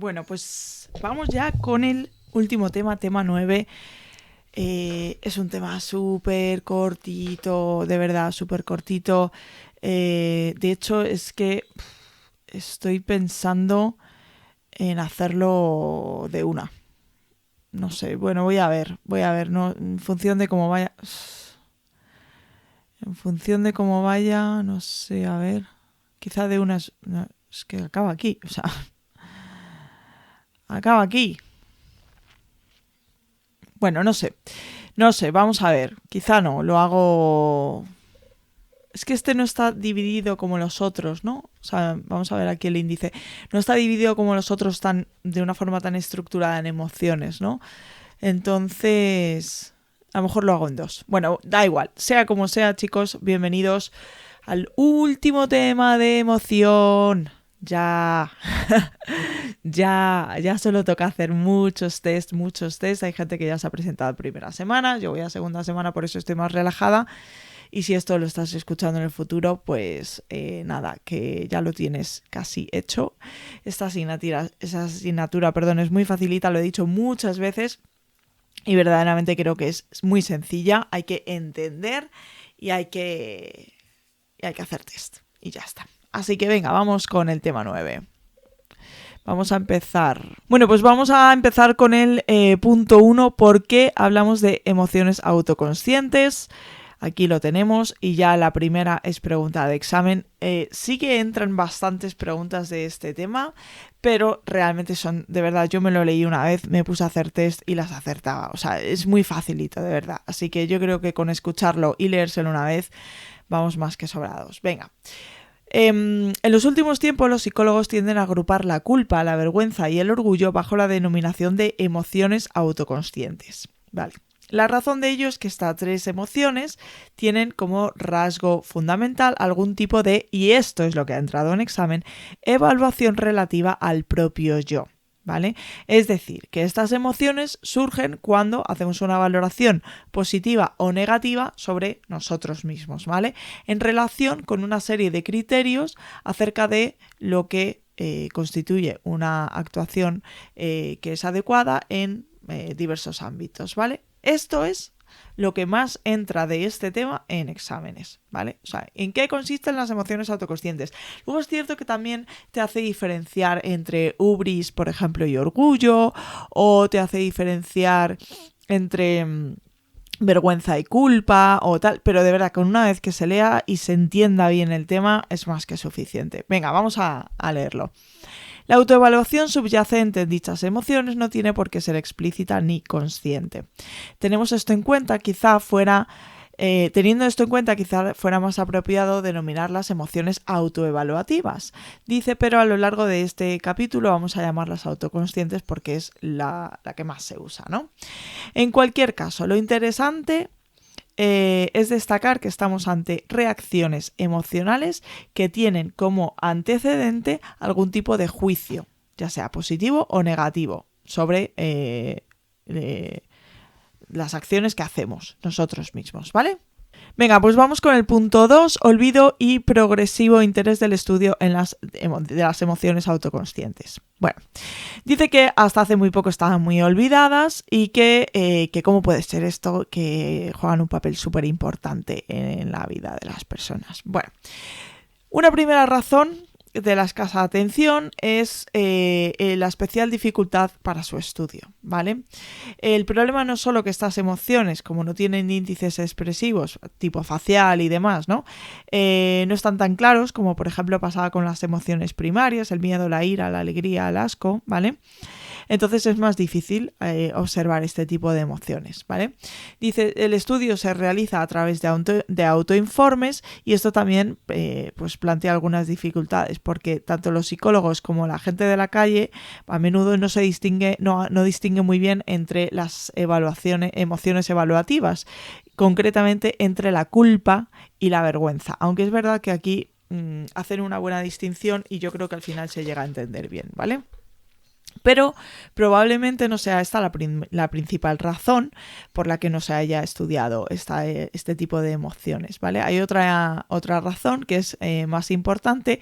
Bueno, pues vamos ya con el último tema, tema 9. Es un tema súper cortito, de verdad, súper cortito. De hecho, es que estoy pensando en hacerlo de una. No sé, bueno, voy a ver, no, en función de cómo vaya. En función de cómo vaya, no sé, a ver. Quizá de unas. No, es que acaba aquí, o sea, acaba aquí. Bueno, no sé. No sé, vamos a ver. Quizá no, lo hago. Es que este no está dividido como los otros, ¿no? O sea, vamos a ver aquí el índice. No está dividido como los otros tan de una forma tan estructurada en emociones, ¿no? Entonces, a lo mejor lo hago en dos. Bueno, da igual. Sea como sea, chicos, bienvenidos al último tema de emoción. Ya. ya solo toca hacer muchos test. Hay gente que ya se ha presentado primera semana, yo voy a segunda semana, por eso estoy más relajada. Y si esto lo estás escuchando en el futuro, pues nada, que ya lo tienes casi hecho. Esa asignatura, perdón, es muy facilita, lo he dicho muchas veces. Y verdaderamente creo que es muy sencilla. Hay que entender y hay que hacer test. Y ya está. Así que venga, vamos con el tema 9. Vamos a empezar. Bueno, pues vamos a empezar con el punto 1, porque hablamos de emociones autoconscientes. Aquí lo tenemos y ya la primera es pregunta de examen. Sí que entran bastantes preguntas de este tema, pero realmente son, de verdad, yo me lo leí una vez, me puse a hacer test y las acertaba. O sea, es muy facilito, de verdad. Así que yo creo que con escucharlo y leérselo una vez vamos más que sobrados. Venga. En los últimos tiempos los psicólogos tienden a agrupar la culpa, la vergüenza y el orgullo bajo la denominación de emociones autoconscientes. Vale. La razón de ello es que estas tres emociones tienen como rasgo fundamental algún tipo de, y esto es lo que ha entrado en examen, evaluación relativa al propio yo. ¿Vale? Es decir, que estas emociones surgen cuando hacemos una valoración positiva o negativa sobre nosotros mismos, ¿vale? En relación con una serie de criterios acerca de lo que constituye una actuación que es adecuada en diversos ámbitos, ¿vale? Esto es lo que más entra de este tema en exámenes, ¿vale? O sea, ¿en qué consisten las emociones autoconscientes? Luego es cierto que también te hace diferenciar entre hubris, por ejemplo, y orgullo, o te hace diferenciar entre vergüenza y culpa o tal, pero de verdad, con una vez que se lea y se entienda bien el tema, es más que suficiente. Venga, vamos a leerlo. La autoevaluación subyacente en dichas emociones no tiene por qué ser explícita ni consciente. Tenemos esto en cuenta, teniendo esto en cuenta, quizá fuera más apropiado denominarlas emociones autoevaluativas. Dice, pero a lo largo de este capítulo vamos a llamarlas autoconscientes porque es la que más se usa, ¿no? En cualquier caso, lo interesante es destacar que estamos ante reacciones emocionales que tienen como antecedente algún tipo de juicio, ya sea positivo o negativo, sobre las acciones que hacemos nosotros mismos, ¿vale? Venga, pues vamos con el punto 2, olvido y progresivo interés del estudio de las emociones autoconscientes. Bueno, dice que hasta hace muy poco estaban muy olvidadas y que cómo puede ser esto, que juegan un papel súper importante en la vida de las personas. Bueno, una primera razón de la escasa atención es la especial dificultad para su estudio, ¿vale? El problema no es solo que estas emociones, como no tienen índices expresivos, tipo facial y demás, ¿no? No están tan claros como, por ejemplo, pasaba con las emociones primarias, el miedo, la ira, la alegría, el asco, ¿vale? Entonces es más difícil observar este tipo de emociones, ¿vale? Dice, el estudio se realiza a través de autoinformes y esto también pues plantea algunas dificultades porque tanto los psicólogos como la gente de la calle a menudo no distingue muy bien entre las emociones evaluativas, concretamente entre la culpa y la vergüenza, aunque es verdad que aquí hacen una buena distinción y yo creo que al final se llega a entender bien, ¿vale? Pero probablemente no sea esta la principal razón por la que no se haya estudiado este tipo de emociones, ¿vale? Hay otra razón que es más importante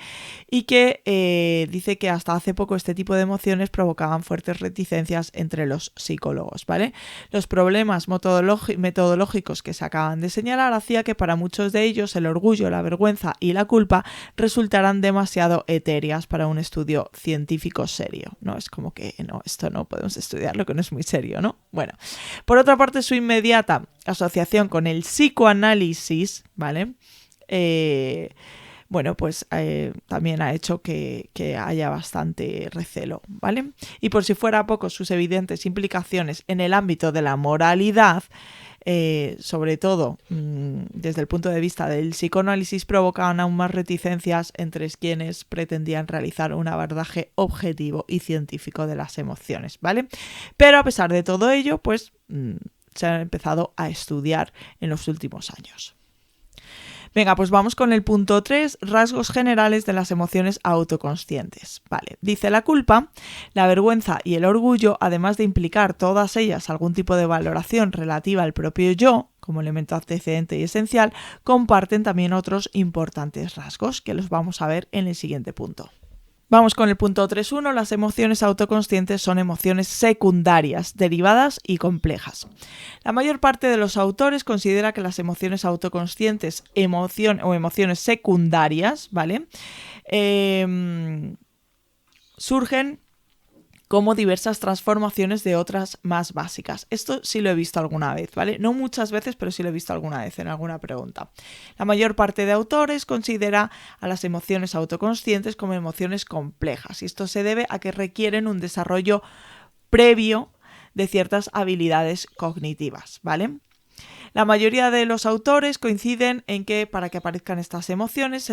y que dice que hasta hace poco este tipo de emociones provocaban fuertes reticencias entre los psicólogos, ¿vale? Los problemas metodológicos que se acaban de señalar hacía que para muchos de ellos el orgullo, la vergüenza y la culpa resultaran demasiado etéreas para un estudio científico serio, ¿no? Es como que no, esto no podemos estudiarlo, que no es muy serio, ¿no? Bueno, por otra parte, su inmediata asociación con el psicoanálisis, ¿vale? También ha hecho que haya bastante recelo, ¿vale? Y por si fuera poco, sus evidentes implicaciones en el ámbito de la moralidad, sobre todo desde el punto de vista del psicoanálisis, provocaban aún más reticencias entre quienes pretendían realizar un abordaje objetivo y científico de las emociones, ¿vale? Pero a pesar de todo ello, pues se han empezado a estudiar en los últimos años. Venga, pues vamos con el punto 3, rasgos generales de las emociones autoconscientes. Vale, dice la culpa, la vergüenza y el orgullo, además de implicar todas ellas algún tipo de valoración relativa al propio yo, como elemento antecedente y esencial, comparten también otros importantes rasgos que los vamos a ver en el siguiente punto. Vamos con el punto 3.1. Las emociones autoconscientes son emociones secundarias, derivadas y complejas. La mayor parte de los autores considera que las emociones autoconscientes emociones secundarias, ¿vale? Surgen como diversas transformaciones de otras más básicas. Esto sí lo he visto alguna vez, ¿vale? No muchas veces, pero sí lo he visto alguna vez en alguna pregunta. La mayor parte de autores considera a las emociones autoconscientes como emociones complejas, y esto se debe a que requieren un desarrollo previo de ciertas habilidades cognitivas, ¿vale? La mayoría de los autores coinciden en que para que aparezcan estas emociones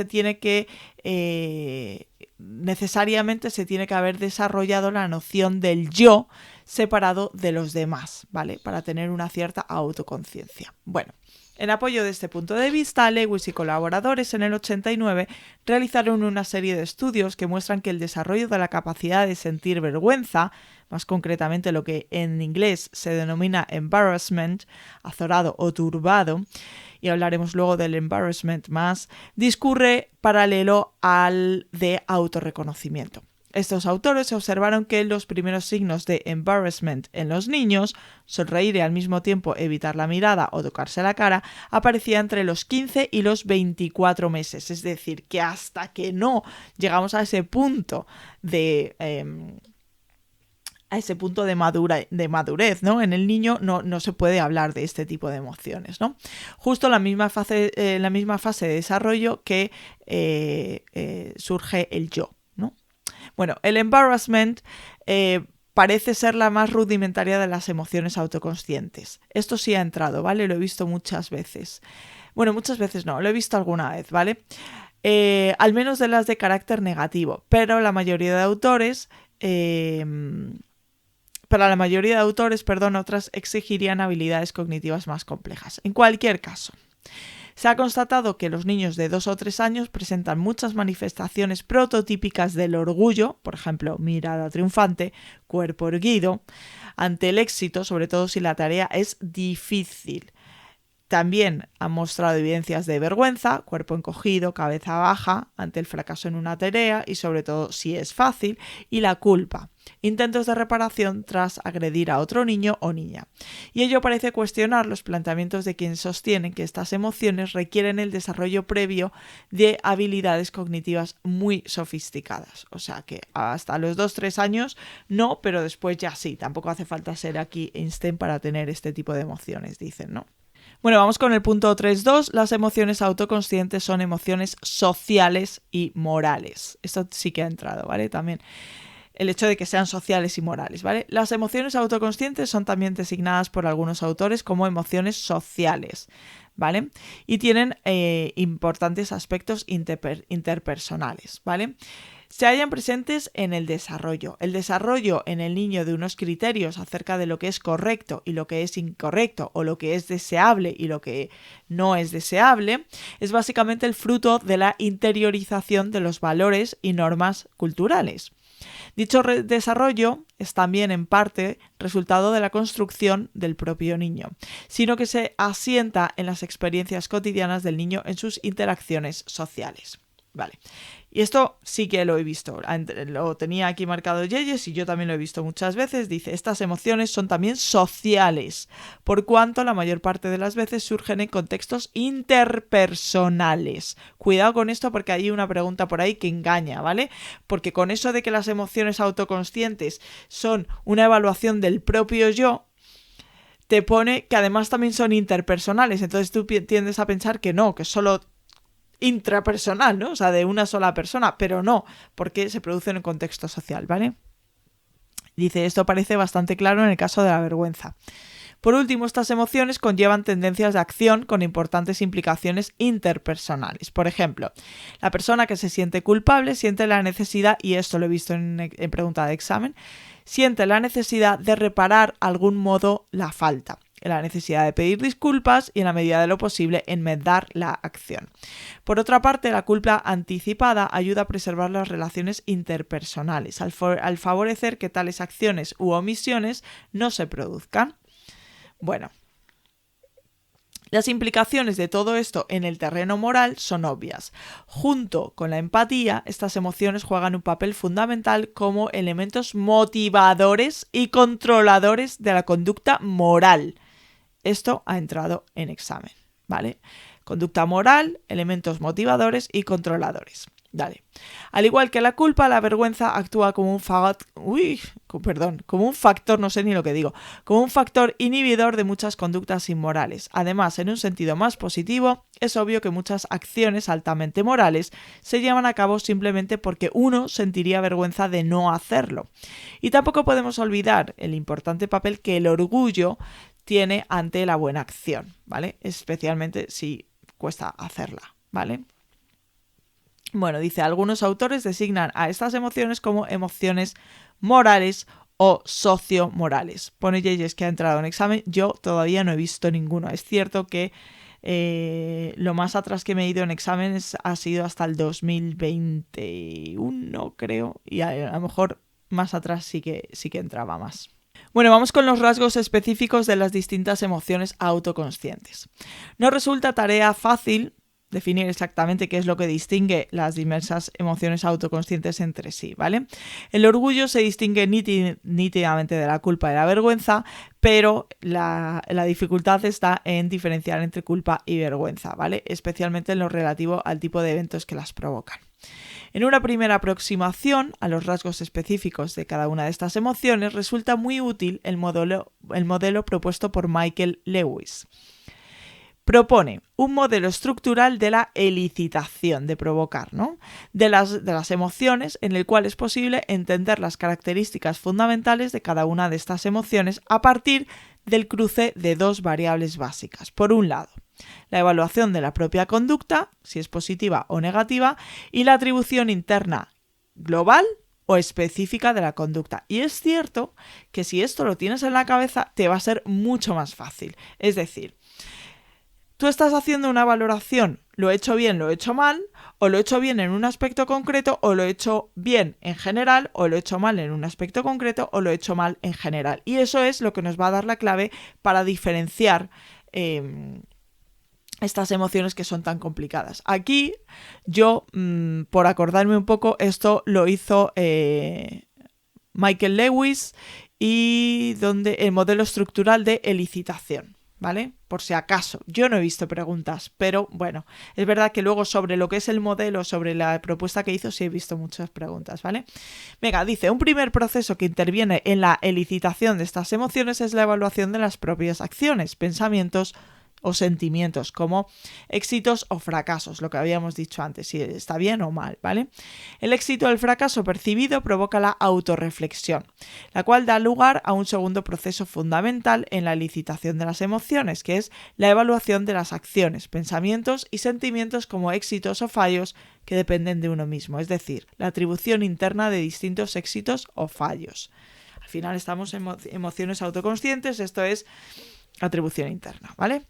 necesariamente se tiene que haber desarrollado la noción del yo separado de los demás, ¿vale? Para tener una cierta autoconciencia. Bueno, en apoyo de este punto de vista, Lewis y colaboradores en el 89 realizaron una serie de estudios que muestran que el desarrollo de la capacidad de sentir vergüenza, más concretamente lo que en inglés se denomina embarrassment, azorado o turbado, y hablaremos luego del embarrassment más, discurre paralelo al de autorreconocimiento. Estos autores observaron que los primeros signos de embarrassment en los niños, sonreír y al mismo tiempo evitar la mirada o tocarse la cara, aparecía entre los 15 y los 24 meses. Es decir, que hasta que no llegamos a ese punto de madurez, ¿no? En el niño no se puede hablar de este tipo de emociones, ¿no? Justo en la misma fase de desarrollo que surge el yo, ¿no? Bueno, el embarrassment parece ser la más rudimentaria de las emociones autoconscientes. Esto sí ha entrado, ¿vale? Lo he visto muchas veces. Bueno, muchas veces no, lo he visto alguna vez, ¿vale? Al menos de las de carácter negativo, pero la mayoría de autores... Para la mayoría de autores, otras exigirían habilidades cognitivas más complejas. En cualquier caso, se ha constatado que los niños de 2 o 3 años presentan muchas manifestaciones prototípicas del orgullo, por ejemplo, mirada triunfante, cuerpo erguido, ante el éxito, sobre todo si la tarea es difícil. También han mostrado evidencias de vergüenza, cuerpo encogido, cabeza baja, ante el fracaso en una tarea y sobre todo si es fácil, y la culpa, intentos de reparación tras agredir a otro niño o niña. Y ello parece cuestionar los planteamientos de quienes sostienen que estas emociones requieren el desarrollo previo de habilidades cognitivas muy sofisticadas. O sea que hasta los 2-3 años no, pero después ya sí. Tampoco hace falta ser aquí Einstein para tener este tipo de emociones, dicen, ¿no? Bueno, vamos con el punto 3.2. Las emociones autoconscientes son emociones sociales y morales. Esto sí que ha entrado, ¿vale? También el hecho de que sean sociales y morales, ¿vale? Las emociones autoconscientes son también designadas por algunos autores como emociones sociales, ¿vale? Y tienen importantes aspectos interpersonales, ¿vale? Se hallan presentes en el desarrollo. El desarrollo en el niño de unos criterios acerca de lo que es correcto y lo que es incorrecto, o lo que es deseable y lo que no es deseable, es básicamente el fruto de la interiorización de los valores y normas culturales. Dicho desarrollo es también en parte resultado de la construcción del propio niño, sino que se asienta en las experiencias cotidianas del niño en sus interacciones sociales. Vale. Y esto sí que lo he visto, lo tenía aquí marcado Yeyes y yo también lo he visto muchas veces. Dice, estas emociones son también sociales, por cuanto la mayor parte de las veces surgen en contextos interpersonales. Cuidado con esto porque hay una pregunta por ahí que engaña, ¿vale? Porque con eso de que las emociones autoconscientes son una evaluación del propio yo, te pone que además también son interpersonales. Entonces tú tiendes a pensar que no, que solo intrapersonal, ¿no? O sea, de una sola persona, pero no, porque se produce en un contexto social, ¿vale? Dice, esto parece bastante claro en el caso de la vergüenza. Por último, estas emociones conllevan tendencias de acción con importantes implicaciones interpersonales. Por ejemplo, la persona que se siente culpable siente la necesidad, y esto lo he visto en pregunta de examen, siente la necesidad de reparar algún modo la falta, la necesidad de pedir disculpas y en la medida de lo posible enmendar la acción. Por otra parte, la culpa anticipada ayuda a preservar las relaciones interpersonales, al favorecer que tales acciones u omisiones no se produzcan. Bueno, las implicaciones de todo esto en el terreno moral son obvias. Junto con la empatía, estas emociones juegan un papel fundamental como elementos motivadores y controladores de la conducta moral. Esto ha entrado en examen, ¿vale? Conducta moral, elementos motivadores y controladores. Dale. Al igual que la culpa, la vergüenza actúa como un como un factor inhibidor de muchas conductas inmorales. Además, en un sentido más positivo, es obvio que muchas acciones altamente morales se llevan a cabo simplemente porque uno sentiría vergüenza de no hacerlo. Y tampoco podemos olvidar el importante papel que el orgullo tiene ante la buena acción, ¿vale? Especialmente si cuesta hacerla, ¿vale? Bueno, dice, algunos autores designan a estas emociones como emociones morales o sociomorales. Pone Yeyes que ha entrado en examen, yo todavía no he visto ninguno. Es cierto que lo más atrás que me he ido en exámenes ha sido hasta el 2021, creo, y a lo mejor más atrás sí que entraba más. Bueno, vamos con los rasgos específicos de las distintas emociones autoconscientes. No resulta tarea fácil definir exactamente qué es lo que distingue las diversas emociones autoconscientes entre sí, ¿vale? El orgullo se distingue nítidamente de la culpa y la vergüenza, pero la dificultad está en diferenciar entre culpa y vergüenza, ¿vale? Especialmente en lo relativo al tipo de eventos que las provocan. En una primera aproximación a los rasgos específicos de cada una de estas emociones resulta muy útil el modelo propuesto por Michael Lewis. Propone un modelo estructural de la elicitación, de provocar, ¿no? de las emociones, en el cual es posible entender las características fundamentales de cada una de estas emociones a partir del cruce de dos variables básicas. Por un lado, la evaluación de la propia conducta, si es positiva o negativa, y la atribución interna global o específica de la conducta. Y es cierto que si esto lo tienes en la cabeza, te va a ser mucho más fácil. Es decir, tú estás haciendo una valoración, lo he hecho bien, lo he hecho mal, o lo he hecho bien en un aspecto concreto, o lo he hecho bien en general, o lo he hecho mal en un aspecto concreto, o lo he hecho mal en general. Y eso es lo que nos va a dar la clave para diferenciar estas emociones que son tan complicadas. Aquí yo, por acordarme un poco, esto lo hizo Michael Lewis y el modelo estructural de elicitación, ¿vale? Por si acaso, yo no he visto preguntas, pero bueno, es verdad que luego sobre lo que es el modelo, sobre la propuesta que hizo, sí he visto muchas preguntas, ¿vale? Venga, dice, un primer proceso que interviene en la elicitación de estas emociones es la evaluación de las propias acciones, pensamientos o sentimientos, como éxitos o fracasos, lo que habíamos dicho antes, si está bien o mal, ¿vale? El éxito o el fracaso percibido provoca la autorreflexión, la cual da lugar a un segundo proceso fundamental en la elicitación de las emociones, que es la evaluación de las acciones, pensamientos y sentimientos como éxitos o fallos que dependen de uno mismo, es decir, la atribución interna de distintos éxitos o fallos. Al final estamos en emociones autoconscientes, esto es atribución interna, ¿vale?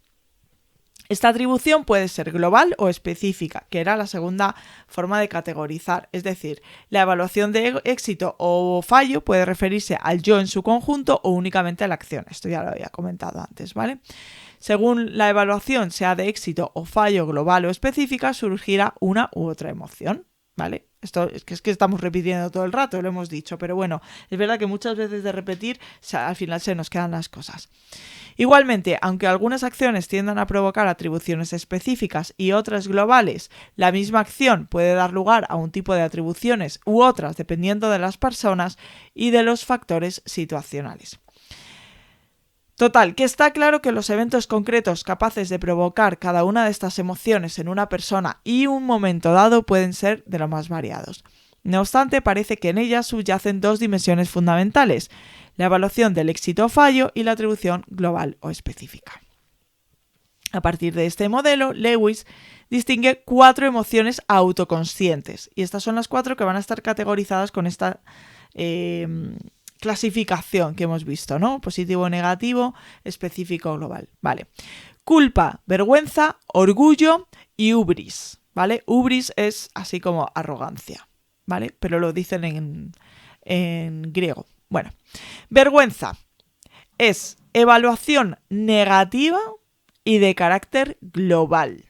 Esta atribución puede ser global o específica, que era la segunda forma de categorizar. Es decir, la evaluación de éxito o fallo puede referirse al yo en su conjunto o únicamente a la acción. Esto ya lo había comentado antes, ¿vale? Según la evaluación sea de éxito o fallo global o específica, surgirá una u otra emoción, ¿vale? Esto es que estamos repitiendo todo el rato, lo hemos dicho, pero bueno, es verdad que muchas veces de repetir, al final se nos quedan las cosas. Igualmente, aunque algunas acciones tiendan a provocar atribuciones específicas y otras globales, la misma acción puede dar lugar a un tipo de atribuciones u otras dependiendo de las personas y de los factores situacionales. Total, que está claro que los eventos concretos capaces de provocar cada una de estas emociones en una persona y un momento dado pueden ser de lo más variados. No obstante, parece que en ellas subyacen dos dimensiones fundamentales: la evaluación del éxito o fallo y la atribución global o específica. A partir de este modelo, Lewis distingue 4 emociones autoconscientes, y estas son las 4 que van a estar categorizadas con esta clasificación que hemos visto, ¿no? Positivo, negativo, específico, global. Vale. Culpa, vergüenza, orgullo y hubris, ¿vale? Hubris es así como arrogancia, ¿vale? Pero lo dicen en griego. Bueno, vergüenza es evaluación negativa y de carácter global,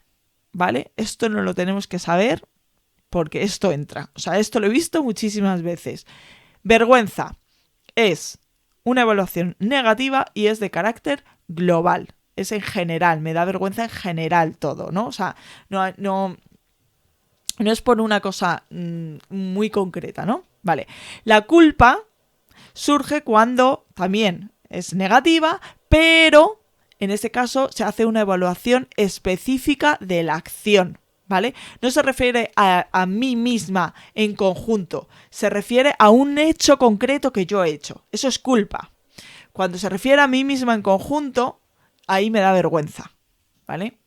¿vale? Esto no lo tenemos que saber porque esto entra. O sea, esto lo he visto muchísimas veces. Vergüenza es una evaluación negativa y es de carácter global. Es en general, me da vergüenza en general todo, ¿no? O sea, no es por una cosa muy concreta, ¿no? Vale. La culpa surge cuando también es negativa, pero en este caso se hace una evaluación específica de la acción, ¿vale? No se refiere a mí misma en conjunto, se refiere a un hecho concreto que yo he hecho. Eso es culpa. Cuando se refiere a mí misma en conjunto, ahí me da vergüenza, ¿vale?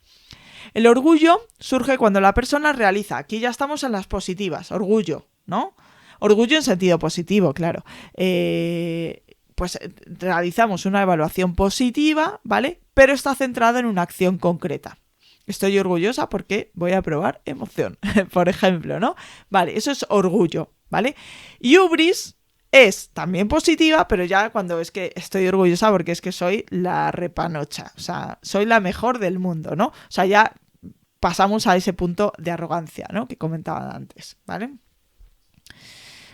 El orgullo surge cuando la persona realiza, aquí ya estamos en las positivas, orgullo, ¿no? Orgullo en sentido positivo, claro. Pues realizamos una evaluación positiva, ¿vale? Pero está centrada en una acción concreta. Estoy orgullosa porque voy a probar emoción, por ejemplo, ¿no? Vale, eso es orgullo, ¿vale? Y hubris es también positiva, pero ya cuando es que estoy orgullosa porque es que soy la repanocha, o sea, soy la mejor del mundo, ¿no? O sea, ya pasamos a ese punto de arrogancia, ¿no? Que comentaba antes, ¿vale?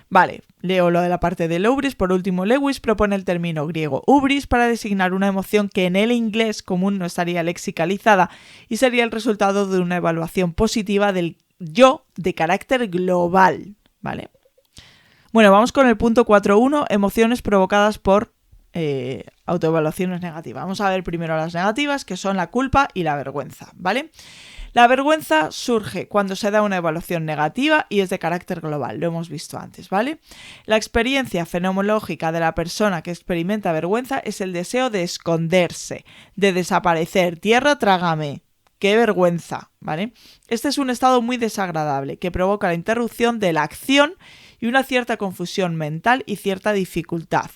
Vale, leo lo de la parte del hubris. Por último, Lewis propone el término griego hubris para designar una emoción que en el inglés común no estaría lexicalizada y sería el resultado de una evaluación positiva del yo de carácter global, ¿vale? Bueno, vamos con el punto 4.1, emociones provocadas por autoevaluaciones negativas. Vamos a ver primero las negativas, que son la culpa y la vergüenza, ¿vale? La vergüenza surge cuando se da una evaluación negativa y es de carácter global, lo hemos visto antes, ¿vale? La experiencia fenomenológica de la persona que experimenta vergüenza es el deseo de esconderse, de desaparecer. Tierra, trágame. ¡Qué vergüenza! ¿Vale? Este es un estado muy desagradable que provoca la interrupción de la acción y una cierta confusión mental y cierta dificultad.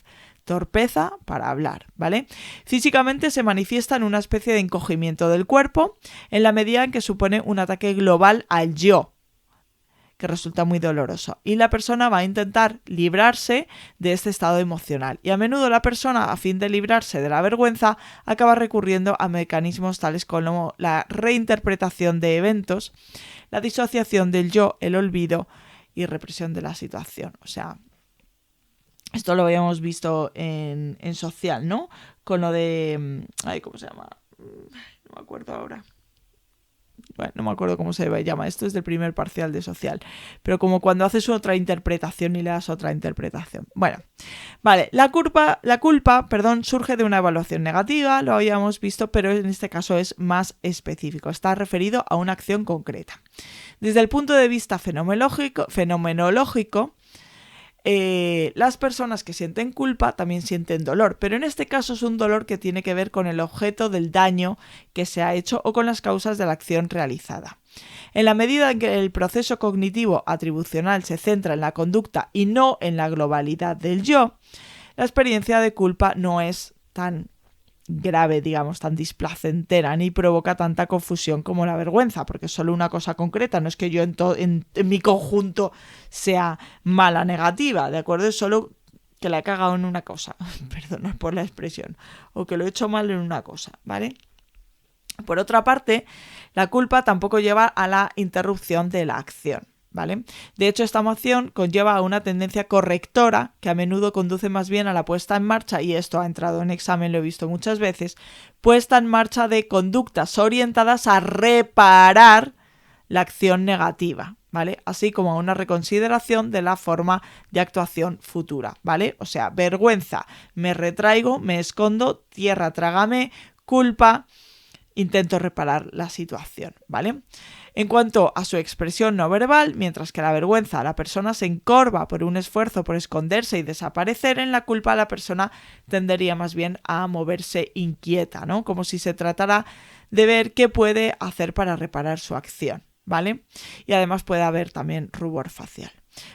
Torpeza para hablar, ¿vale? Físicamente se manifiesta en una especie de encogimiento del cuerpo en la medida en que supone un ataque global al yo, que resulta muy doloroso. Y la persona va a intentar librarse de este estado emocional. Y a menudo la persona, a fin de librarse de la vergüenza, acaba recurriendo a mecanismos tales como la reinterpretación de eventos, la disociación del yo, el olvido y represión de la situación. O sea, esto lo habíamos visto en social, ¿no? Con lo de... ¿cómo se llama? No me acuerdo ahora. Bueno, no me acuerdo cómo se llama. Esto es del primer parcial de social. Pero como cuando haces otra interpretación y le das otra interpretación. Bueno, vale. La culpa, surge de una evaluación negativa, lo habíamos visto, pero en este caso es más específico. Está referido a una acción concreta. Desde el punto de vista fenomenológico, las personas que sienten culpa también sienten dolor, pero en este caso es un dolor que tiene que ver con el objeto del daño que se ha hecho o con las causas de la acción realizada. En la medida en que el proceso cognitivo atribucional se centra en la conducta y no en la globalidad del yo, la experiencia de culpa no es tan grave, digamos, tan displacentera, ni provoca tanta confusión como la vergüenza, porque es solo una cosa concreta, no es que yo en mi conjunto sea mala, negativa, ¿de acuerdo? Es solo que la he cagado en una cosa, perdona por la expresión, o que lo he hecho mal en una cosa, ¿vale? Por otra parte, la culpa tampoco lleva a la interrupción de la acción, ¿vale? De hecho, esta emoción conlleva a una tendencia correctora que a menudo conduce más bien a la puesta en marcha, y esto ha entrado en examen, lo he visto muchas veces, puesta en marcha de conductas orientadas a reparar la acción negativa, ¿vale? Así como a una reconsideración de la forma de actuación futura, ¿vale? O sea, vergüenza, me retraigo, me escondo, tierra, trágame, culpa, intento reparar la situación, ¿vale? En cuanto a su expresión no verbal, mientras que la vergüenza la persona se encorva por un esfuerzo por esconderse y desaparecer, en la culpa la persona tendería más bien a moverse inquieta, ¿no? Como si se tratara de ver qué puede hacer para reparar su acción, ¿vale? Y además puede haber también rubor facial.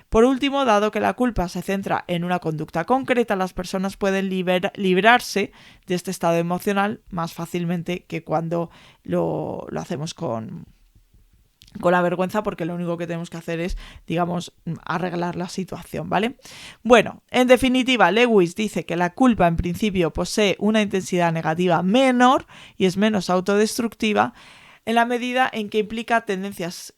Por último, dado que la culpa se centra en una conducta concreta, las personas pueden librarse de este estado emocional más fácilmente que cuando lo hacemos con la vergüenza, porque lo único que tenemos que hacer es, digamos, arreglar la situación, ¿vale? Bueno, en definitiva, Lewis dice que la culpa en principio posee una intensidad negativa menor y es menos autodestructiva en la medida en que implica tendencias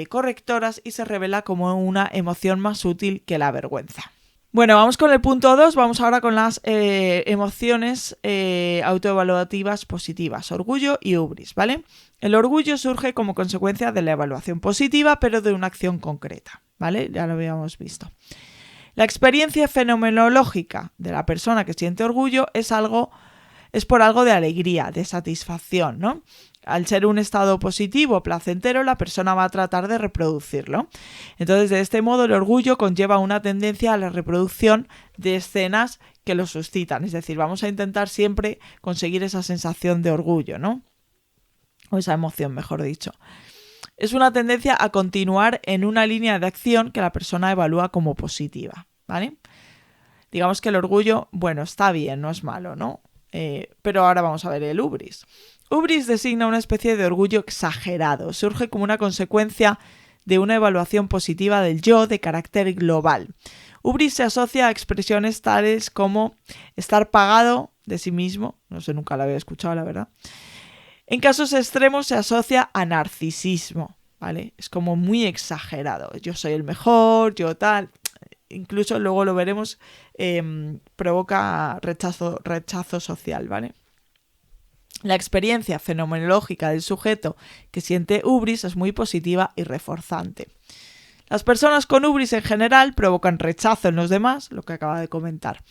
correctoras y se revela como una emoción más útil que la vergüenza. Bueno, vamos con el punto 2, vamos ahora con las emociones autoevaluativas positivas, orgullo y hubris, ¿vale? El orgullo surge como consecuencia de la evaluación positiva, pero de una acción concreta, ¿vale? Ya lo habíamos visto. La experiencia fenomenológica de la persona que siente orgullo es por algo de alegría, de satisfacción, ¿no? Al ser un estado positivo, placentero, la persona va a tratar de reproducirlo. Entonces, de este modo, el orgullo conlleva una tendencia a la reproducción de escenas que lo suscitan. Es decir, vamos a intentar siempre conseguir esa sensación de orgullo, ¿no? O esa emoción, mejor dicho. Es una tendencia a continuar en una línea de acción que la persona evalúa como positiva, ¿vale? Digamos que el orgullo, bueno, está bien, no es malo, ¿no? Pero ahora vamos a ver el hubris. Hubris designa una especie de orgullo exagerado. Surge como una consecuencia de una evaluación positiva del yo de carácter global. Hubris se asocia a expresiones tales como estar pagado de sí mismo. No sé, nunca la había escuchado, la verdad. En casos extremos se asocia a narcisismo, ¿vale? Es como muy exagerado. Yo soy el mejor, yo tal. Incluso luego lo veremos, provoca rechazo social, ¿vale? La experiencia fenomenológica del sujeto que siente hubris es muy positiva y reforzante. Las personas con hubris en general provocan rechazo en los demás, lo que acaba de comentar.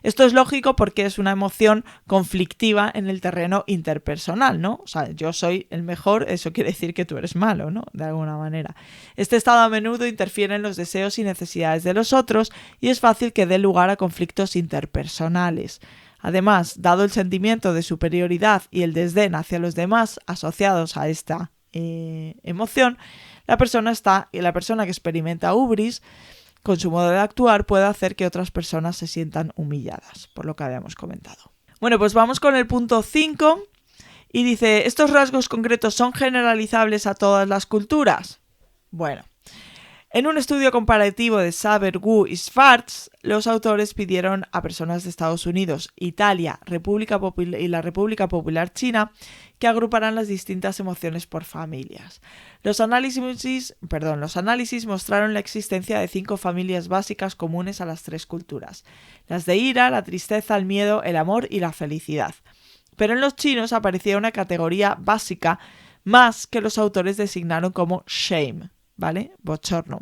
Esto es lógico porque es una emoción conflictiva en el terreno interpersonal, ¿no? O sea, yo soy el mejor, eso quiere decir que tú eres malo, ¿no? De alguna manera. Este estado a menudo interfiere en los deseos y necesidades de los otros y es fácil que dé lugar a conflictos interpersonales. Además, dado el sentimiento de superioridad y el desdén hacia los demás asociados a esta emoción, la persona que experimenta hubris con su modo de actuar puede hacer que otras personas se sientan humilladas, por lo que habíamos comentado. Bueno, pues vamos con el punto 5 y dice, ¿estos rasgos concretos son generalizables a todas las culturas? Bueno, en un estudio comparativo de Saber, Wu y Schwartz, los autores pidieron a personas de Estados Unidos, Italia y la República Popular China que agruparan las distintas emociones por familias. Los análisis mostraron la existencia de 5 familias básicas comunes a las 3 culturas: las de ira, la tristeza, el miedo, el amor y la felicidad. Pero en los chinos aparecía una categoría básica más que los autores designaron como shame, ¿vale? Bochorno.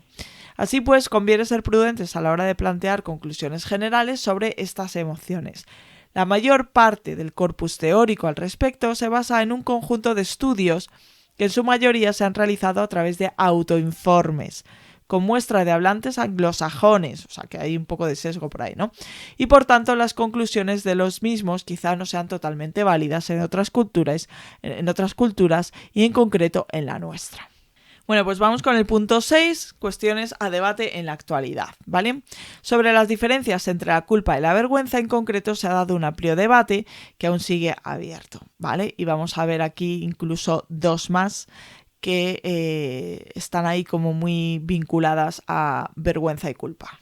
Así pues, conviene ser prudentes a la hora de plantear conclusiones generales sobre estas emociones. La mayor parte del corpus teórico al respecto se basa en un conjunto de estudios que en su mayoría se han realizado a través de autoinformes, con muestra de hablantes anglosajones, o sea que hay un poco de sesgo por ahí, ¿no? Y por tanto las conclusiones de los mismos quizá no sean totalmente válidas en otras culturas y en concreto en la nuestra. Bueno, pues vamos con el punto 6, cuestiones a debate en la actualidad, ¿vale? Sobre las diferencias entre la culpa y la vergüenza, en concreto se ha dado un amplio debate que aún sigue abierto, ¿vale? Y vamos a ver aquí incluso dos más que están ahí como muy vinculadas a vergüenza y culpa.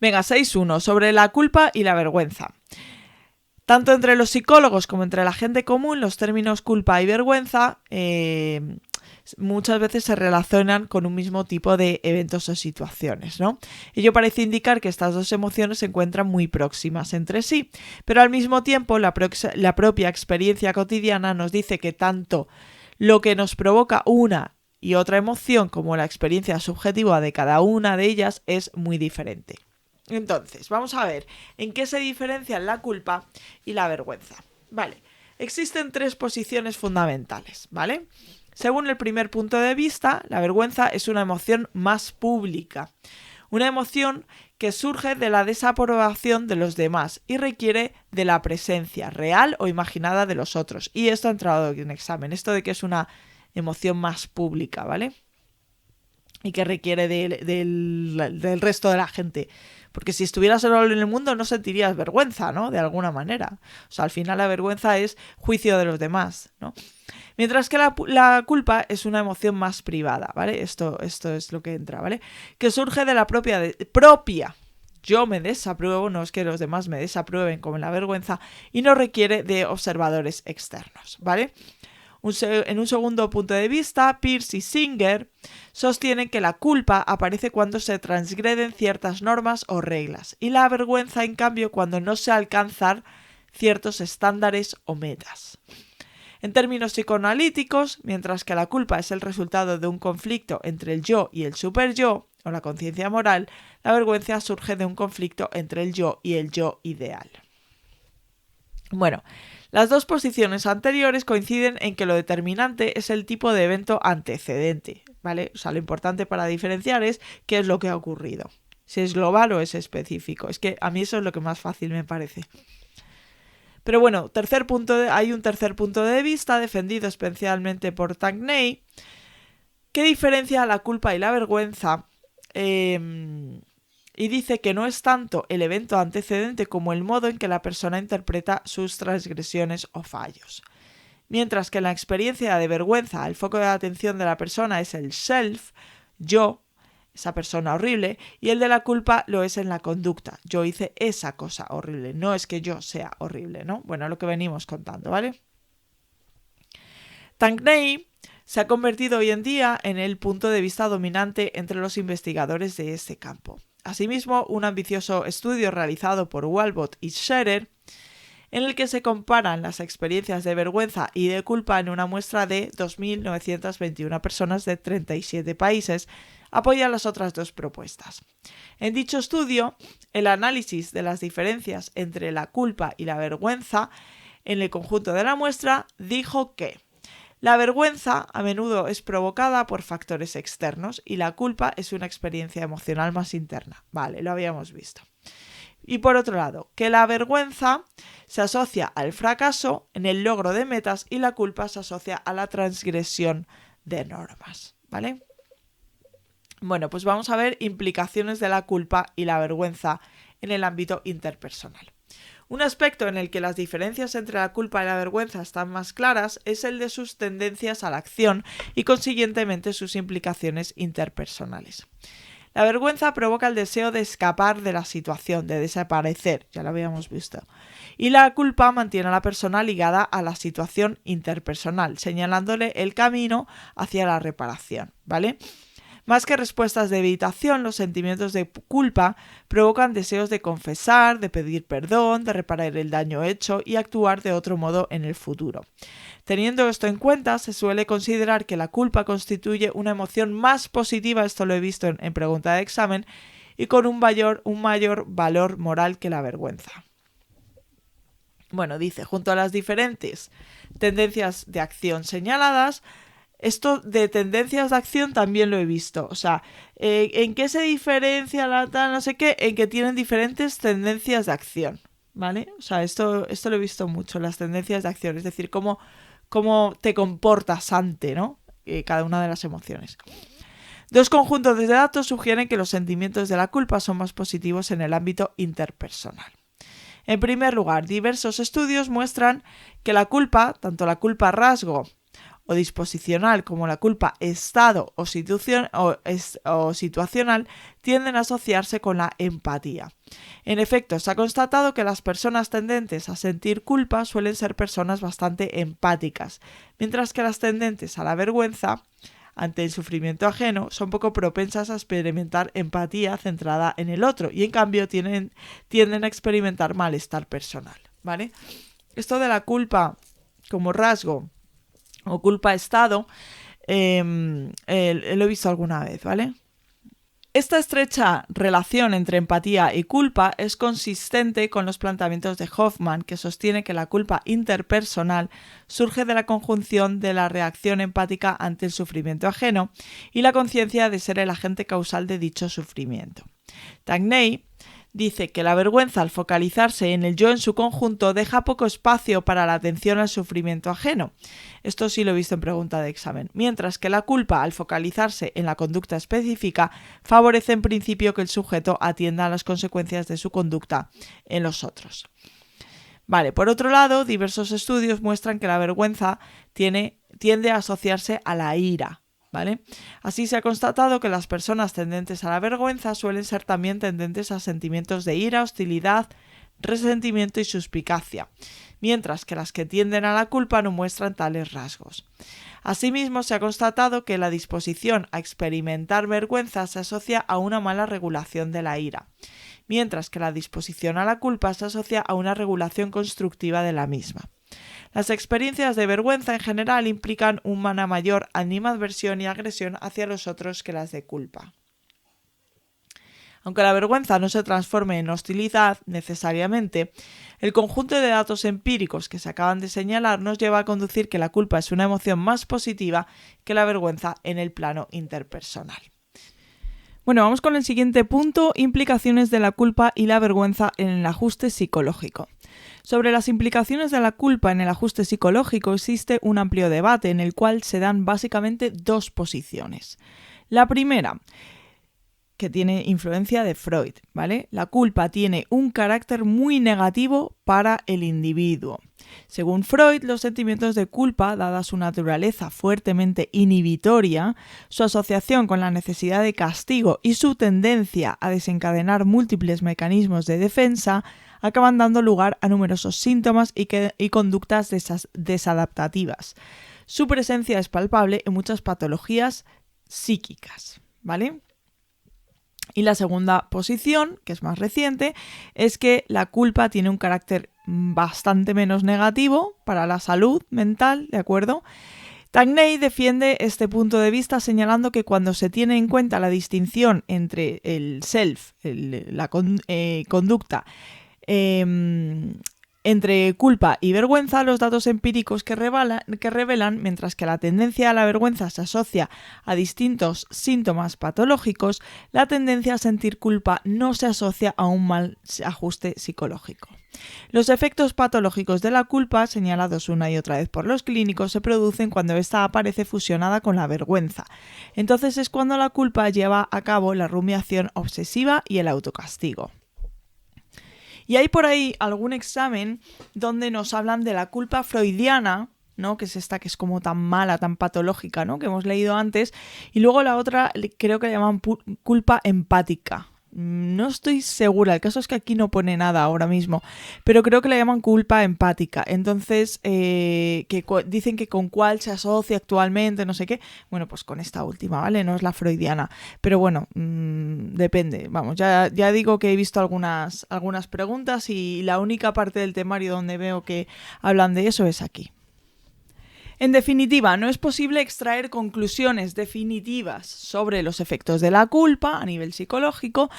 Venga, 6.1, sobre la culpa y la vergüenza. Tanto entre los psicólogos como entre la gente común, los términos culpa y vergüenza muchas veces se relacionan con un mismo tipo de eventos o situaciones, ¿no? Ello parece indicar que estas dos emociones se encuentran muy próximas entre sí, pero al mismo tiempo la propia experiencia cotidiana nos dice que tanto lo que nos provoca una y otra emoción como la experiencia subjetiva de cada una de ellas es muy diferente. Entonces, vamos a ver en qué se diferencian la culpa y la vergüenza. Vale, existen tres posiciones fundamentales, ¿vale? Según el primer punto de vista, la vergüenza es una emoción más pública, una emoción que surge de la desaprobación de los demás y requiere de la presencia real o imaginada de los otros. Y esto ha entrado en examen, esto de que es una emoción más pública, ¿vale? Y que requiere del resto de la gente. Porque si estuvieras solo en el mundo no sentirías vergüenza, ¿no? De alguna manera. O sea, al final la vergüenza es juicio de los demás, ¿no? Mientras que la culpa es una emoción más privada, ¿vale? Esto es lo que entra, ¿vale? Que surge de la propia. Yo me desapruebo, no es que los demás me desaprueben como en la vergüenza, y no requiere de observadores externos, ¿vale? En un segundo punto de vista, Peirce y Singer sostienen que la culpa aparece cuando se transgreden ciertas normas o reglas y la vergüenza, en cambio, cuando no se alcanzan ciertos estándares o metas. En términos psicoanalíticos, mientras que la culpa es el resultado de un conflicto entre el yo y el superyo, o la conciencia moral, la vergüenza surge de un conflicto entre el yo y el yo ideal. Bueno, las dos posiciones anteriores coinciden en que lo determinante es el tipo de evento antecedente, ¿vale? O sea, lo importante para diferenciar es qué es lo que ha ocurrido, si es global o es específico. Es que a mí eso es lo que más fácil me parece. Pero bueno, hay un tercer punto de vista defendido especialmente por Tangney que diferencia la culpa y la vergüenza y dice que no es tanto el evento antecedente como el modo en que la persona interpreta sus transgresiones o fallos. Mientras que en la experiencia de vergüenza el foco de atención de la persona es el self, yo, esa persona horrible, y el de la culpa lo es en la conducta. Yo hice esa cosa horrible, no es que yo sea horrible, ¿no? Bueno, lo que venimos contando, ¿vale? Tangney se ha convertido hoy en día en el punto de vista dominante entre los investigadores de este campo. Asimismo, un ambicioso estudio realizado por Walbot y Scherer, en el que se comparan las experiencias de vergüenza y de culpa en una muestra de 2.921 personas de 37 países, apoya las otras dos propuestas. En dicho estudio, el análisis de las diferencias entre la culpa y la vergüenza en el conjunto de la muestra dijo que la vergüenza a menudo es provocada por factores externos y la culpa es una experiencia emocional más interna. Vale, lo habíamos visto. Y por otro lado, que la vergüenza se asocia al fracaso en el logro de metas y la culpa se asocia a la transgresión de normas, ¿vale? Bueno, pues vamos a ver implicaciones de la culpa y la vergüenza en el ámbito interpersonal. Un aspecto en el que las diferencias entre la culpa y la vergüenza están más claras es el de sus tendencias a la acción y consiguientemente sus implicaciones interpersonales. La vergüenza provoca el deseo de escapar de la situación, de desaparecer, ya lo habíamos visto. Y la culpa mantiene a la persona ligada a la situación interpersonal, señalándole el camino hacia la reparación, ¿vale? Más que respuestas de evitación, los sentimientos de culpa provocan deseos de confesar, de pedir perdón, de reparar el daño hecho y actuar de otro modo en el futuro. Teniendo esto en cuenta, se suele considerar que la culpa constituye una emoción más positiva, esto lo he visto en pregunta de examen, y con un mayor valor moral que la vergüenza. Bueno, dice, junto a las diferentes tendencias de acción señaladas, esto de tendencias de acción también lo he visto. O sea, ¿en qué se diferencia la tal no sé qué? En que tienen diferentes tendencias de acción, ¿vale? O sea, esto lo he visto mucho, las tendencias de acción. Es decir, cómo te comportas ante, ¿no? cada una de las emociones. Dos conjuntos de datos sugieren que los sentimientos de la culpa son más positivos en el ámbito interpersonal. En primer lugar, diversos estudios muestran que la culpa, tanto la culpa rasgo o disposicional como la culpa estado o situacional, tienden a asociarse con la empatía. En efecto, se ha constatado que las personas tendentes a sentir culpa suelen ser personas bastante empáticas, mientras que las tendentes a la vergüenza ante el sufrimiento ajeno son poco propensas a experimentar empatía centrada en el otro y en cambio tienden a experimentar malestar personal, ¿vale? Esto de la culpa como rasgo o culpa estado lo he visto alguna vez, ¿vale? Esta estrecha relación entre empatía y culpa es consistente con los planteamientos de Hoffman, que sostiene que la culpa interpersonal surge de la conjunción de la reacción empática ante el sufrimiento ajeno y la conciencia de ser el agente causal de dicho sufrimiento. Tangney dice que la vergüenza, al focalizarse en el yo en su conjunto, deja poco espacio para la atención al sufrimiento ajeno. Esto sí lo he visto en pregunta de examen. Mientras que la culpa, al focalizarse en la conducta específica, favorece en principio que el sujeto atienda a las consecuencias de su conducta en los otros. Vale, por otro lado, diversos estudios muestran que la vergüenza tiende a asociarse a la ira, ¿vale? Así se ha constatado que las personas tendentes a la vergüenza suelen ser también tendentes a sentimientos de ira, hostilidad, resentimiento y suspicacia, mientras que las que tienden a la culpa no muestran tales rasgos. Asimismo, se ha constatado que la disposición a experimentar vergüenza se asocia a una mala regulación de la ira, mientras que la disposición a la culpa se asocia a una regulación constructiva de la misma. Las experiencias de vergüenza en general implican una mayor animadversión y agresión hacia los otros que las de culpa. Aunque la vergüenza no se transforme en hostilidad necesariamente, el conjunto de datos empíricos que se acaban de señalar nos lleva a conducir que la culpa es una emoción más positiva que la vergüenza en el plano interpersonal. Bueno, vamos con el siguiente punto, implicaciones de la culpa y la vergüenza en el ajuste psicológico. Sobre las implicaciones de la culpa en el ajuste psicológico existe un amplio debate en el cual se dan básicamente dos posiciones. La primera, que tiene influencia de Freud, ¿vale? La culpa tiene un carácter muy negativo para el individuo. Según Freud, los sentimientos de culpa, dada su naturaleza fuertemente inhibitoria, su asociación con la necesidad de castigo y su tendencia a desencadenar múltiples mecanismos de defensa, acaban dando lugar a numerosos síntomas y conductas desadaptativas. Su presencia es palpable en muchas patologías psíquicas, ¿vale? Y la segunda posición, que es más reciente, es que la culpa tiene un carácter bastante menos negativo para la salud mental, ¿de acuerdo? Tangney defiende este punto de vista señalando que cuando se tiene en cuenta la distinción entre el self, la conducta, entre culpa y vergüenza, los datos empíricos que revelan, mientras que la tendencia a la vergüenza se asocia a distintos síntomas patológicos, la tendencia a sentir culpa no se asocia a un mal ajuste psicológico. Los efectos patológicos de la culpa, señalados una y otra vez por los clínicos, se producen cuando ésta aparece fusionada con la vergüenza. Entonces es cuando la culpa lleva a cabo la rumiación obsesiva y el autocastigo. Y hay por ahí algún examen donde nos hablan de la culpa freudiana, ¿no? Que es esta que es como tan mala, tan patológica, ¿no? Que hemos leído antes. Y luego la otra creo que la llaman culpa empática. No estoy segura, el caso es que aquí no pone nada ahora mismo, pero creo que le llaman culpa empática. Entonces, dicen que con cuál se asocia actualmente, no sé qué. Bueno, pues con esta última, ¿vale? No es la freudiana. Pero bueno, depende. Vamos, ya digo que he visto algunas preguntas y la única parte del temario donde veo que hablan de eso es aquí. En definitiva, no es posible extraer conclusiones definitivas sobre los efectos de la culpa a nivel psicológico,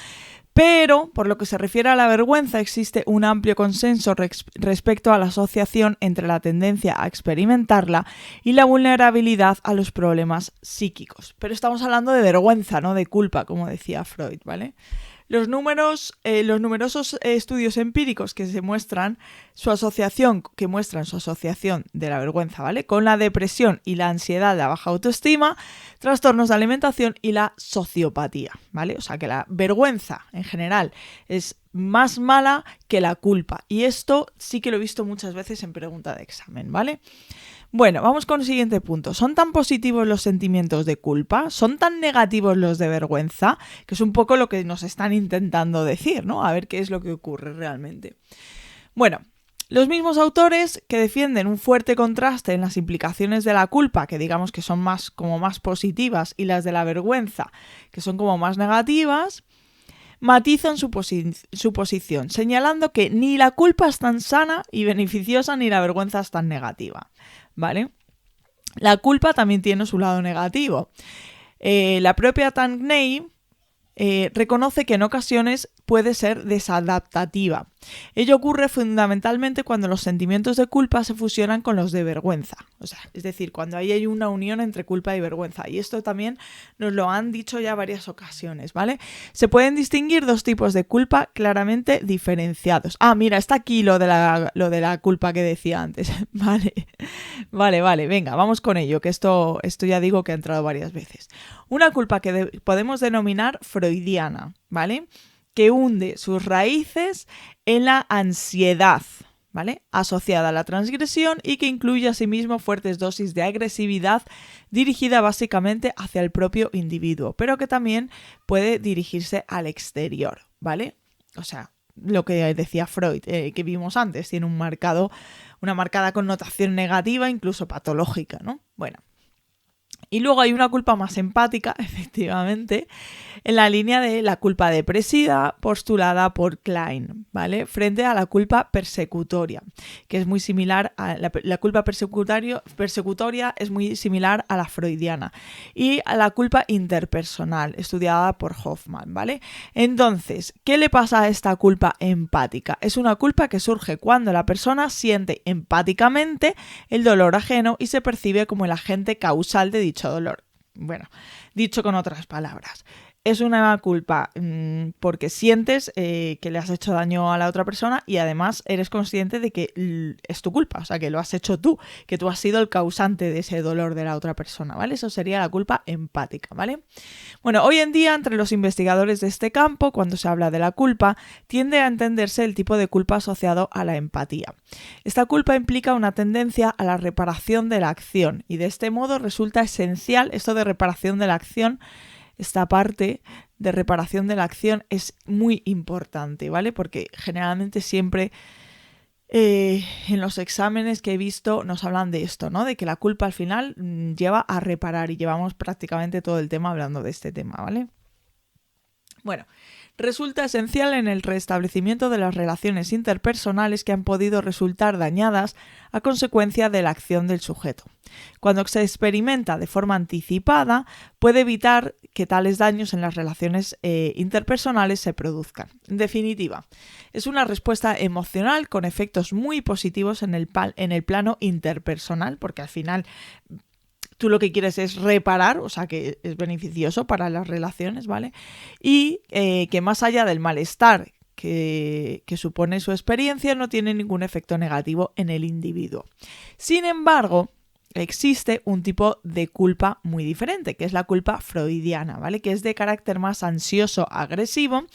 pero por lo que se refiere a la vergüenza existe un amplio consenso respecto a la asociación entre la tendencia a experimentarla y la vulnerabilidad a los problemas psíquicos. Pero estamos hablando de vergüenza, no de culpa, como decía Freud, ¿vale? Los numerosos estudios empíricos que muestran su asociación de la vergüenza, ¿vale?, con la depresión y la ansiedad, la baja autoestima, trastornos de alimentación y la sociopatía, ¿vale? O sea que la vergüenza en general es más mala que la culpa. Y esto sí que lo he visto muchas veces en pregunta de examen, ¿vale? Bueno, vamos con el siguiente punto. ¿Son tan positivos los sentimientos de culpa? ¿Son tan negativos los de vergüenza? Que es un poco lo que nos están intentando decir, ¿no? A ver qué es lo que ocurre realmente. Bueno, los mismos autores que defienden un fuerte contraste en las implicaciones de la culpa, que digamos que son más positivas, y las de la vergüenza, que son como más negativas, matizan su posición, señalando que ni la culpa es tan sana y beneficiosa ni la vergüenza es tan negativa, ¿vale? La culpa también tiene su lado negativo. La propia Tangney reconoce que en ocasiones puede ser desadaptativa. Ello ocurre fundamentalmente cuando los sentimientos de culpa se fusionan con los de vergüenza. O sea, es decir, cuando ahí hay una unión entre culpa y vergüenza. Y esto también nos lo han dicho ya varias ocasiones, ¿vale? Se pueden distinguir dos tipos de culpa claramente diferenciados. Ah, mira, está aquí lo de la culpa que decía antes. Vale, venga, vamos con ello, que esto ya digo que ha entrado varias veces. Una culpa que podemos denominar freudiana, ¿vale?, que hunde sus raíces en la ansiedad, ¿vale?, asociada a la transgresión, y que incluye asimismo fuertes dosis de agresividad dirigida básicamente hacia el propio individuo, pero que también puede dirigirse al exterior, ¿vale? O sea, lo que decía Freud, que vimos antes, tiene una marcada connotación negativa, incluso patológica, ¿no? Bueno. Y luego hay una culpa más empática, efectivamente, en la línea de la culpa depresiva postulada por Klein, ¿vale?, frente a la culpa persecutoria, que es muy similar a la culpa persecutoria es muy similar a la freudiana, y a la culpa interpersonal, estudiada por Hoffman, ¿vale? Entonces, ¿qué le pasa a esta culpa empática? Es una culpa que surge cuando la persona siente empáticamente el dolor ajeno y se percibe como el agente causal de dicho dolor. Bueno, dicho con otras palabras, es una culpa porque sientes que le has hecho daño a la otra persona y además eres consciente de que es tu culpa, o sea, que lo has hecho tú, que tú has sido el causante de ese dolor de la otra persona, ¿vale? Eso sería la culpa empática, ¿vale? Bueno, hoy en día, entre los investigadores de este campo, cuando se habla de la culpa, tiende a entenderse el tipo de culpa asociado a la empatía. Esta culpa implica una tendencia a la reparación de la acción y de este modo resulta esencial esto de reparación de la acción. Esta parte de reparación de la acción es muy importante, ¿vale? Porque generalmente siempre en los exámenes que he visto nos hablan de esto, ¿no? De que la culpa al final lleva a reparar, y llevamos prácticamente todo el tema hablando de este tema, ¿vale? Bueno, resulta esencial en el restablecimiento de las relaciones interpersonales que han podido resultar dañadas a consecuencia de la acción del sujeto. Cuando se experimenta de forma anticipada, puede evitar que tales daños en las relaciones interpersonales se produzcan. En definitiva, es una respuesta emocional con efectos muy positivos en el plano interpersonal, porque al final tú lo que quieres es reparar, o sea que es beneficioso para las relaciones, ¿vale? Y que más allá del malestar que supone su experiencia, no tiene ningún efecto negativo en el individuo. Sin embargo, existe un tipo de culpa muy diferente, que es la culpa freudiana, ¿vale?, que es de carácter más ansioso-agresivo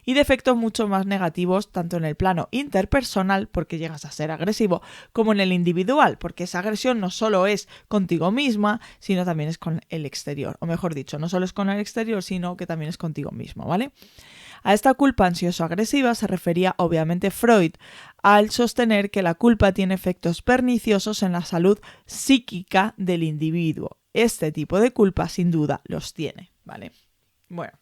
y de efectos mucho más negativos tanto en el plano interpersonal, porque llegas a ser agresivo, como en el individual, porque esa agresión no solo es contigo misma, sino también es con el exterior, o mejor dicho, no solo es con el exterior, sino que también es contigo mismo, ¿vale? A esta culpa ansioso-agresiva se refería obviamente Freud al sostener que la culpa tiene efectos perniciosos en la salud psíquica del individuo. Este tipo de culpa sin duda los tiene, ¿vale? Bueno.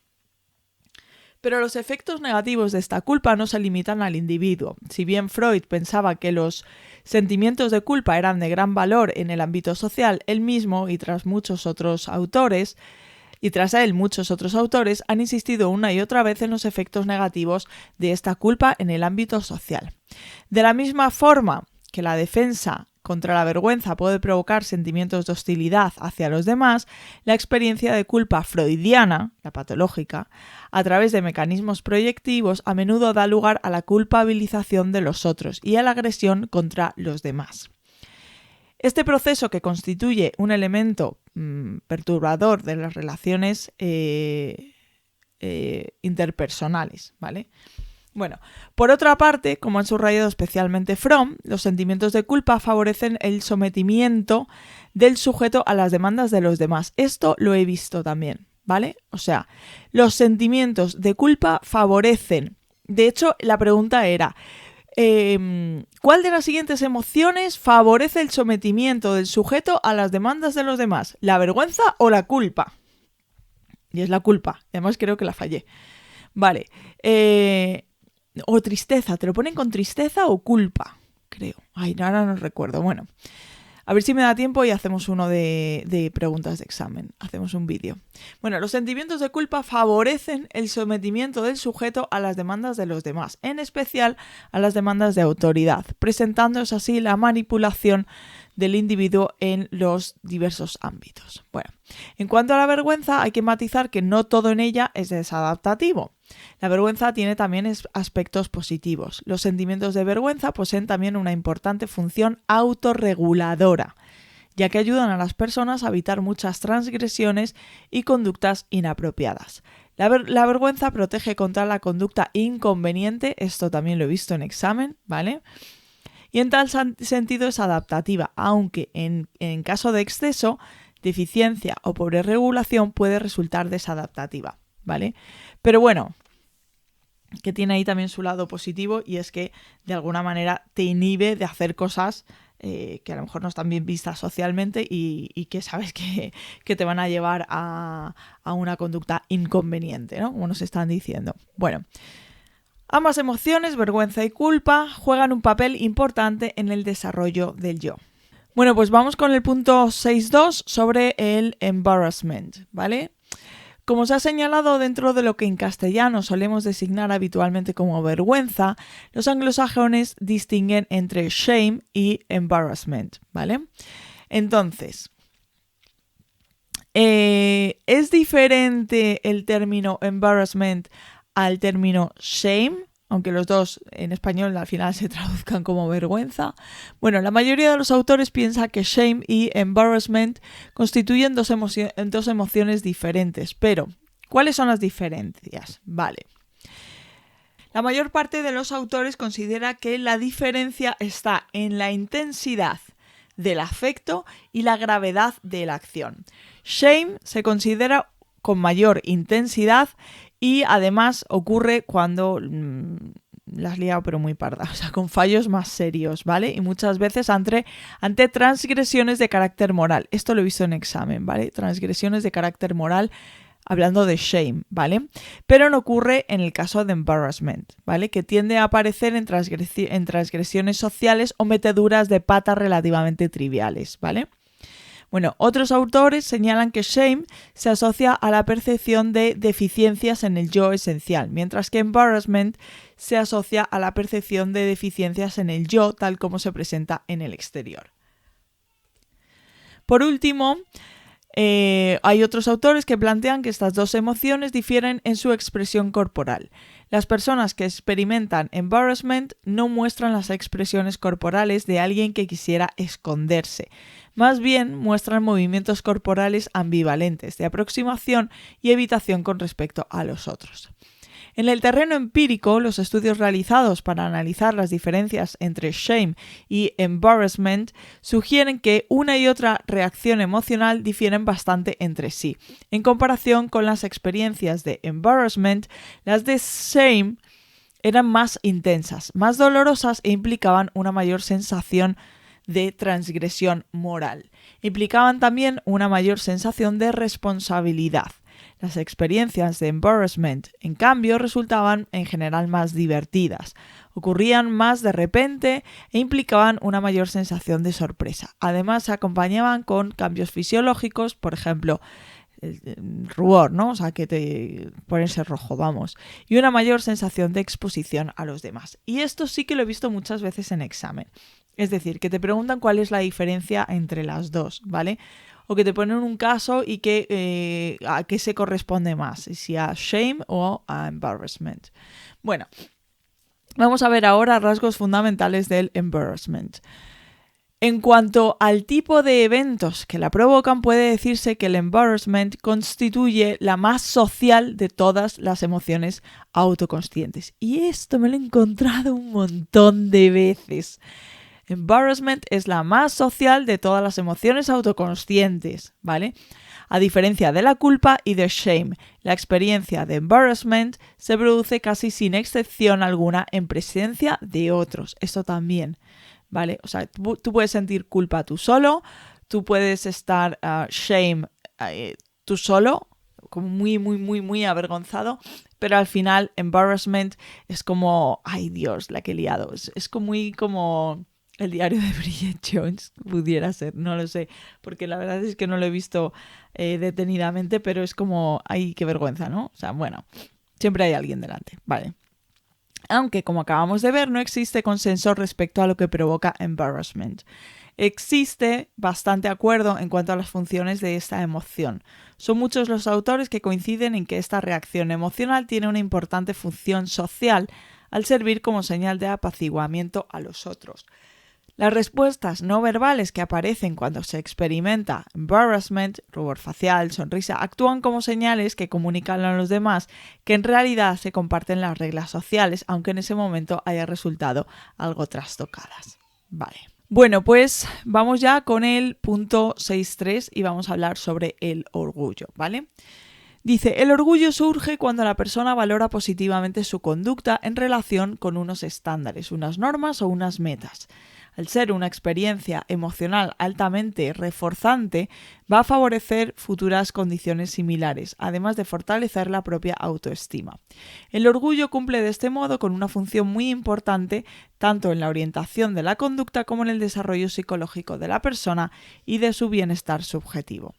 Pero los efectos negativos de esta culpa no se limitan al individuo. Si bien Freud pensaba que los sentimientos de culpa eran de gran valor en el ámbito social, él mismo y tras él muchos otros autores han insistido una y otra vez en los efectos negativos de esta culpa en el ámbito social. De la misma forma que la defensa contra la vergüenza puede provocar sentimientos de hostilidad hacia los demás, la experiencia de culpa freudiana, la patológica, a través de mecanismos proyectivos, a menudo da lugar a la culpabilización de los otros y a la agresión contra los demás. Este proceso, que constituye un elemento perturbador de las relaciones interpersonales, ¿vale? Bueno, por otra parte, como han subrayado especialmente Fromm, los sentimientos de culpa favorecen el sometimiento del sujeto a las demandas de los demás. Esto lo he visto también, ¿vale? O sea, los sentimientos de culpa favorecen. De hecho, la pregunta era, ¿cuál de las siguientes emociones favorece el sometimiento del sujeto a las demandas de los demás? ¿La vergüenza o la culpa? Y es la culpa. Además, creo que la fallé. Vale. O tristeza, ¿te lo ponen con tristeza o culpa? Creo. Ay, ahora no recuerdo. Bueno, a ver si me da tiempo y hacemos uno de preguntas de examen. Hacemos un vídeo. Bueno, los sentimientos de culpa favorecen el sometimiento del sujeto a las demandas de los demás, en especial a las demandas de autoridad, presentándose así la manipulación del individuo en los diversos ámbitos. Bueno, en cuanto a la vergüenza, hay que matizar que no todo en ella es desadaptativo. La vergüenza tiene también aspectos positivos. Los sentimientos de vergüenza poseen también una importante función autorreguladora, ya que ayudan a las personas a evitar muchas transgresiones y conductas inapropiadas. La vergüenza protege contra la conducta inconveniente, esto también lo he visto en examen, ¿vale? Y en tal sentido es adaptativa, aunque en caso de exceso, deficiencia o pobre regulación puede resultar desadaptativa, ¿vale? Pero bueno, que tiene ahí también su lado positivo, y es que de alguna manera te inhibe de hacer cosas que a lo mejor no están bien vistas socialmente y que sabes que te van a llevar a una conducta inconveniente, ¿no? Como nos están diciendo. Bueno, ambas emociones, vergüenza y culpa, juegan un papel importante en el desarrollo del yo. Bueno, pues vamos con el punto 6.2 sobre el embarrassment, ¿vale? Como se ha señalado, dentro de lo que en castellano solemos designar habitualmente como vergüenza, los anglosajones distinguen entre shame y embarrassment, ¿vale? Entonces, ¿es diferente el término embarrassment al término shame? Aunque los dos en español al final se traduzcan como vergüenza. Bueno, la mayoría de los autores piensa que shame y embarrassment constituyen dos emociones diferentes. Pero, ¿cuáles son las diferencias? Vale. La mayor parte de los autores considera que la diferencia está en la intensidad del afecto y la gravedad de la acción. Shame se considera con mayor intensidad y además ocurre cuando la has liado pero muy parda, o sea, con fallos más serios, ¿vale? Y muchas veces ante transgresiones de carácter moral. Esto lo he visto en examen, ¿vale? Transgresiones de carácter moral, hablando de shame, ¿vale? Pero no ocurre en el caso de embarrassment, ¿vale? Que tiende a aparecer en transgresiones sociales o meteduras de pata relativamente triviales, ¿vale? Bueno, otros autores señalan que shame se asocia a la percepción de deficiencias en el yo esencial, mientras que embarrassment se asocia a la percepción de deficiencias en el yo tal como se presenta en el exterior. Por último, hay otros autores que plantean que estas dos emociones difieren en su expresión corporal. Las personas que experimentan embarrassment no muestran las expresiones corporales de alguien que quisiera esconderse. Más bien muestran movimientos corporales ambivalentes de aproximación y evitación con respecto a los otros. En el terreno empírico, los estudios realizados para analizar las diferencias entre shame y embarrassment sugieren que una y otra reacción emocional difieren bastante entre sí. En comparación con las experiencias de embarrassment, las de shame eran más intensas, más dolorosas e implicaban una mayor sensación de transgresión moral. Implicaban también una mayor sensación de responsabilidad. Las experiencias de embarrassment, en cambio, resultaban en general más divertidas, ocurrían más de repente e implicaban una mayor sensación de sorpresa. Además, se acompañaban con cambios fisiológicos, por ejemplo, el rubor, ¿no? O sea, que te ponerse rojo, vamos. Y una mayor sensación de exposición a los demás. Y esto sí que lo he visto muchas veces en examen. Es decir, que te preguntan cuál es la diferencia entre las dos, ¿vale? O que te ponen un caso y que a qué se corresponde más, si a shame o a embarrassment. Bueno, vamos a ver ahora rasgos fundamentales del embarrassment. En cuanto al tipo de eventos que la provocan, puede decirse que el embarrassment constituye la más social de todas las emociones autoconscientes. Y esto me lo he encontrado un montón de veces. Embarrassment es la más social de todas las emociones autoconscientes, ¿vale? A diferencia de la culpa y de shame, la experiencia de embarrassment se produce casi sin excepción alguna en presencia de otros. Esto también, ¿vale? O sea, tú puedes sentir culpa tú solo, tú puedes estar shame tú solo, como muy avergonzado, pero al final embarrassment es como, ay Dios, la que he liado. Es como muy como el diario de Bridget Jones, pudiera ser, no lo sé, porque la verdad es que no lo he visto detenidamente, pero es como, ay, qué vergüenza, ¿no? O sea, bueno, siempre hay alguien delante, vale. Aunque, como acabamos de ver, no existe consenso respecto a lo que provoca embarrassment. Existe bastante acuerdo en cuanto a las funciones de esta emoción. Son muchos los autores que coinciden en que esta reacción emocional tiene una importante función social al servir como señal de apaciguamiento a los otros. Las respuestas no verbales que aparecen cuando se experimenta embarrassment, rubor facial, sonrisa, actúan como señales que comunican a los demás que en realidad se comparten las reglas sociales, aunque en ese momento haya resultado algo trastocadas. Vale. Bueno, pues vamos ya con el punto 6.3 y vamos a hablar sobre el orgullo, ¿vale? Dice, el orgullo surge cuando la persona valora positivamente su conducta en relación con unos estándares, unas normas o unas metas. Al ser una experiencia emocional altamente reforzante, va a favorecer futuras condiciones similares, además de fortalecer la propia autoestima. El orgullo cumple de este modo con una función muy importante tanto en la orientación de la conducta como en el desarrollo psicológico de la persona y de su bienestar subjetivo.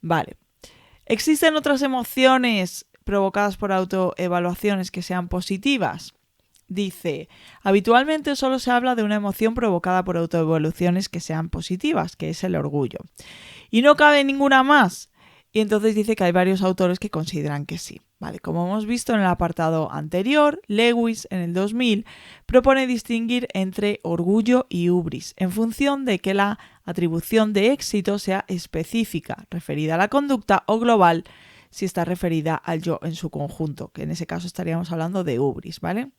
Vale. ¿Existen otras emociones provocadas por autoevaluaciones que sean positivas? Dice, habitualmente solo se habla de una emoción provocada por autoevaluaciones que sean positivas, que es el orgullo. Y no cabe ninguna más. Y entonces dice que hay varios autores que consideran que sí. Vale, como hemos visto en el apartado anterior, Lewis en el 2000 propone distinguir entre orgullo y hubris en función de que la atribución de éxito sea específica, referida a la conducta, o global, si está referida al yo en su conjunto, que en ese caso estaríamos hablando de hubris, ¿vale?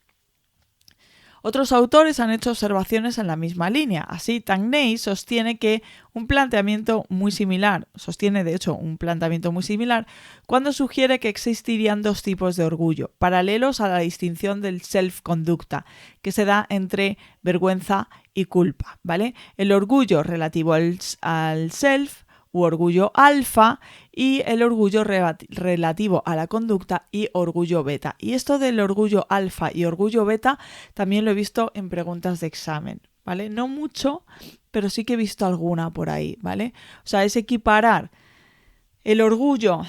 Otros autores han hecho observaciones en la misma línea. Así, Tangney sostiene un planteamiento muy similar cuando sugiere que existirían dos tipos de orgullo, paralelos a la distinción del self-conducta, que se da entre vergüenza y culpa, ¿vale? El orgullo relativo al self u orgullo alfa y el orgullo relativo a la conducta y orgullo beta. Y esto del orgullo alfa y orgullo beta también lo he visto en preguntas de examen, ¿vale? No mucho, pero sí que he visto alguna por ahí, ¿vale? O sea, es equiparar el orgullo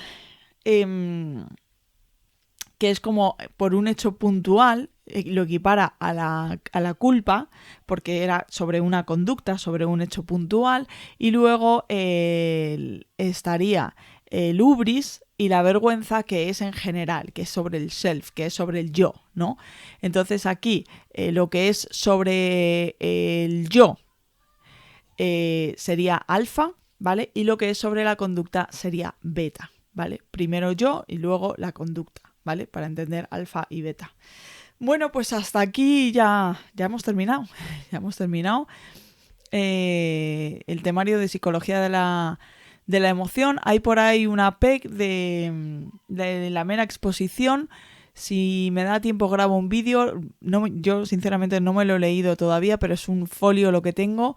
que es como por un hecho puntual, lo equipara a la culpa, porque era sobre una conducta, sobre un hecho puntual, y luego estaría el hubris y la vergüenza, que es en general, que es sobre el self, que es sobre el yo, ¿no? Entonces aquí lo que es sobre el yo sería alfa, ¿vale? Y lo que es sobre la conducta sería beta, ¿vale? Primero yo y luego la conducta, ¿vale? Para entender alfa y beta. Bueno, pues hasta aquí ya hemos terminado. Ya hemos terminado el temario de psicología de la emoción. Hay por ahí una PEC de la mera exposición. Si me da tiempo grabo un vídeo. Yo sinceramente no me lo he leído todavía, pero es un folio lo que tengo.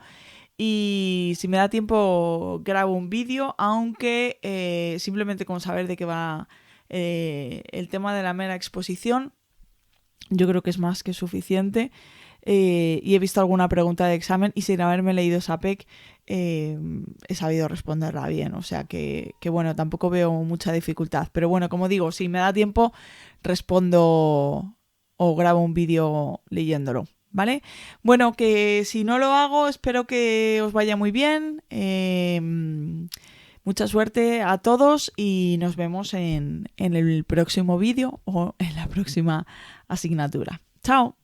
Y si me da tiempo grabo un vídeo, aunque simplemente con saber de qué va el tema de la mera exposición, yo creo que es más que suficiente. y he visto alguna pregunta de examen y sin haberme leído esa PEC he sabido responderla bien. O sea que bueno, tampoco veo mucha dificultad. Pero bueno, como digo, si me da tiempo, respondo o grabo un vídeo leyéndolo, ¿vale? Bueno, que si no lo hago, espero que os vaya muy bien. Mucha suerte a todos y nos vemos en el próximo vídeo o en la próxima asignatura. ¡Chao!